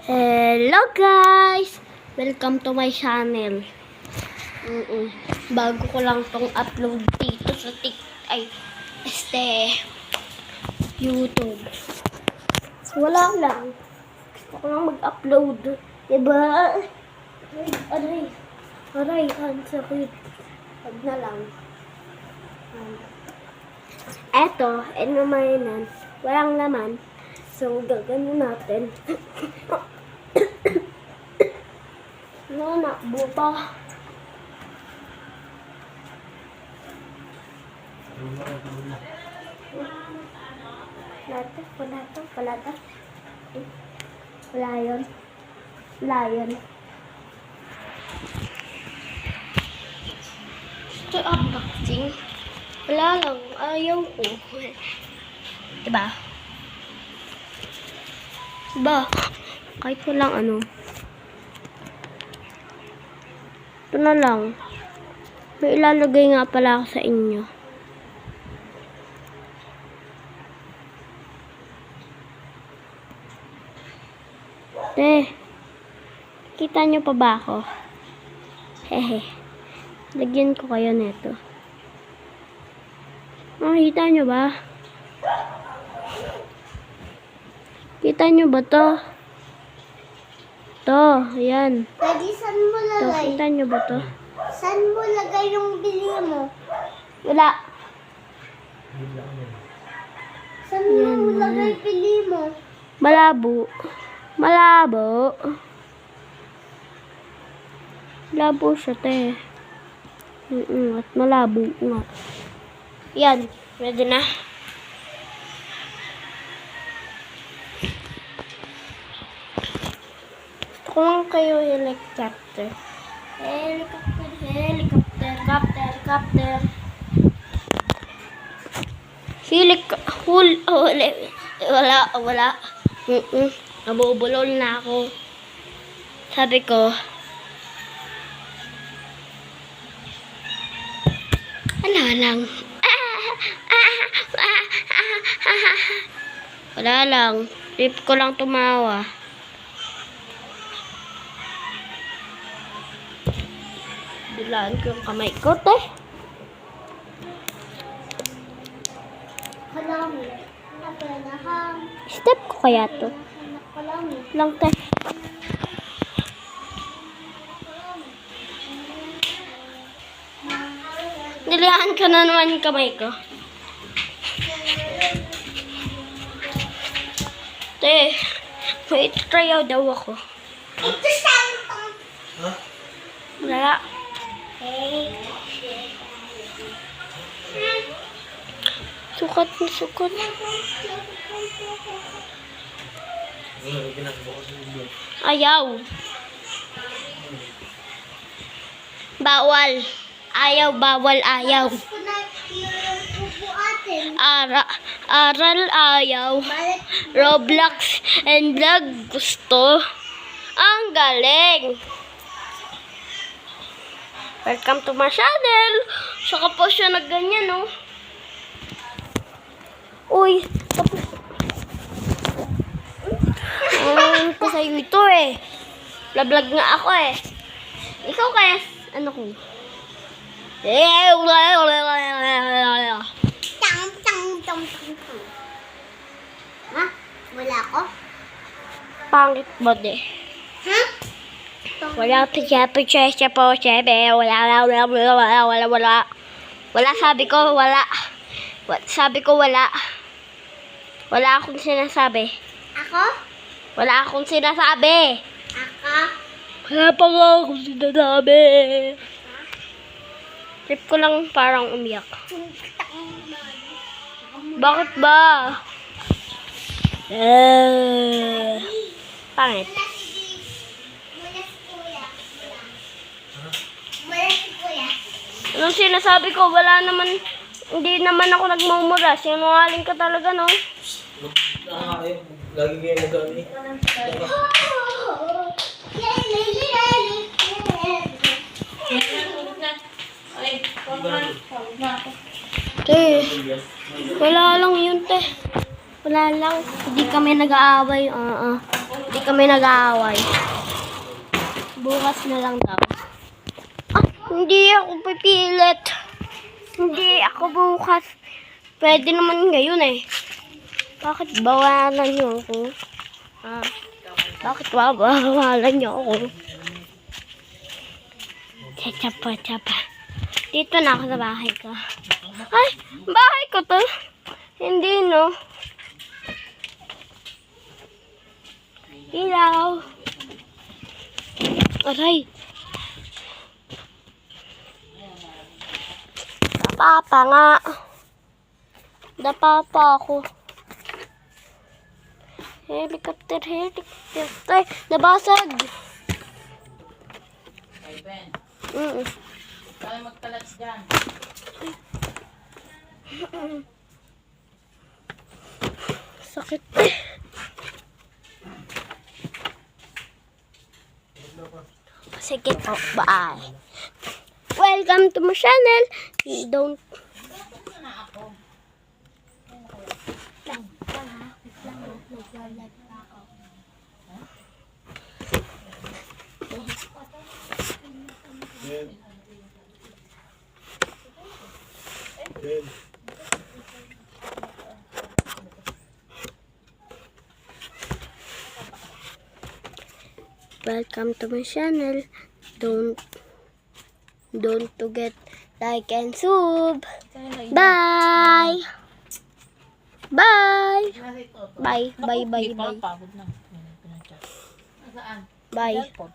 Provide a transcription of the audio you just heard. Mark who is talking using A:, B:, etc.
A: Hello guys! Welcome to my channel. Bago ko lang tong upload dito sa YouTube. Wala lang. Gusto ko lang mag-upload. Diba? Aray, ang sakit. Wag na lang. Eto, mainan. Walang laman. So, gagano natin. Nakbo pa. Wala yun. Ito unboxing. Wala lang. Ayaw ko. Diba? Kahit walang ano. Ito na lang. May ilalagay nga pala ako sa inyo. Kita nyo pa ba ako? Hehe. Lagyan ko kayo nito. Kita nyo ba? Kita nyo ba to? To, ayan.
B: Daddy, saan mo lagay?
A: Kita nyo ba to?
B: Saan mo lagay yung bili mo?
A: Wala.
B: Saan mo lagay bili mo?
A: Malabo. Malabo siya, te. At malabo nga. Yan. Ready na? Gusto ko lang kayo helicopter. Wala. Nabubulol na ako. Sabi ko, wala lang. Wala lang. Trip ko lang tumawa. Dulaan ko yung kamay ko, te. Step ko kaya to. Lang, te. Nilahan ka na naman yung kamay ko. Te, may tryout daw ako.
B: Ito saan?
A: Wala. Sukat. Ayaw. Bawal. Ayaw. Aral ayaw. Roblox and vlog gusto. Ang galing. Welcome to my channel. Saka po siya nagganyan, no? Uy, tapos. Sa'yo ito eh. Vlog nga ako eh. Ikaw kaya, ano ko?
B: Ha? Wala ko?
A: Pangit ba de?
B: Ha?
A: Wala po siyempre. Wala, sabi ko wala. Sabi ko wala. Wala akong sinasabi.
B: Ako?
A: Wala akong sinasabi.
B: Ako?
A: Wala pa nga akong sinasabi. Trip ko lang parang umiyak. Bakit ba? Pangit. Anong sinasabi ko? Wala naman, hindi naman ako nagmumura. Sinungaling ka talaga, no?
C: Lagi kayo mag-ani.
A: Wala lang yun, te. Wala lang. Hindi kami nag-aaway. Hindi kami nag-aaway. Bukas na lang daw. Ah, hindi ako pipilit. Hindi ako bukas. Pwede naman ngayon eh. Bakit bawalan niyo ako? Ah, bakit bawalan niyo ako? Tsapa. Dito na ako sa bahay ko. Ay, bahay ko to. Hindi, no? Ilaw. Aray. Napapa nga. Napapa ako. Helicopter. Ay, nabasag.
C: Ay, Ben. Kaya magkalat dyan.
A: Sakit. Sige po, bye. Welcome to my channel. Don't... Welcome to my channel. Don't forget like and sub. Bye. Bye. Bye.
C: Pagod na.
A: Bye.
C: Nasaan?
A: Bye.
C: Airport.